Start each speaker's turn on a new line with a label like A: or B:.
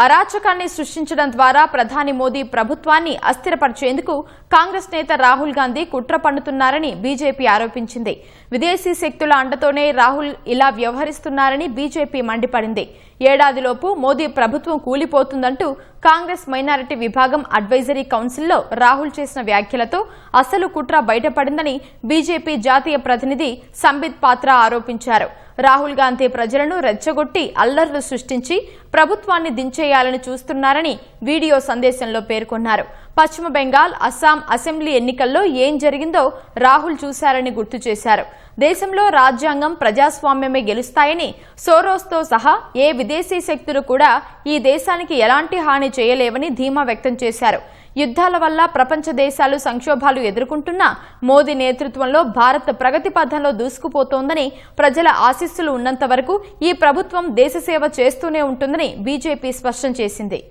A: అరాచకాన్ని సృష్టించడం ద్వారా ప్రధాని మోదీ ప్రభుత్వాన్ని అస్థిరపరిచేందుకు కాంగ్రెస్ నేత రాహుల్ గాంధీ కుట్ర పన్నుతున్నారని బీజేపీ ఆరోపించింది. విదేశీ శక్తుల అండతోనే రాహుల్ ఇలా వ్యవహరిస్తున్నారని బీజేపీ మండిపడింది. ఏడాదిలోపు మోదీ ప్రభుత్వం కూలిపోతుందంటూ కాంగ్రెస్ మైనారిటీ విభాగం అడ్వైజరీ కౌన్సిల్లో రాహుల్ చేసిన వ్యాఖ్యలతో అసలు కుట్ర బయటపడిందని బీజేపీ జాతీయ ప్రతినిధి సంబిత్ పాత్ర ఆరోపించారు. రాహుల్ గాంధీ ప్రజలను రెచ్చగొట్టి అల్లర్లు సృష్టించి ప్రభుత్వాన్ని దించేయాలని చూస్తున్నారని వీడియో సందేశంలో పేర్కొన్నారు. పశ్చిమ బెంగాల్, అస్సాం అసెంబ్లీ ఎన్నికల్లో ఏం జరిగిందో రాహుల్ చూశారని గుర్తు చేశారు. దేశంలో రాజ్యాంగం, ప్రజాస్వామ్యమే గెలుస్తాయని, సోరోస్తో సహా ఏ విదేశీ శక్తులు కూడా ఈ దేశానికి ఎలాంటి హాని చేయలేవని ధీమా వ్యక్తం చేశారు. యుద్ధాల వల్ల ప్రపంచ దేశాలు సంక్షోభాలు ఎదుర్కొంటున్నా మోదీ నేతృత్వంలో భారత్ ప్రగతి పథంలో దూసుకుపోతోందని, ప్రజల ఆశీస్సులు ఉన్నంత వరకు ఈ ప్రభుత్వం దేశసేవ చేస్తూనే ఉంటుందని బీజేపీ స్పష్టం చేసింది.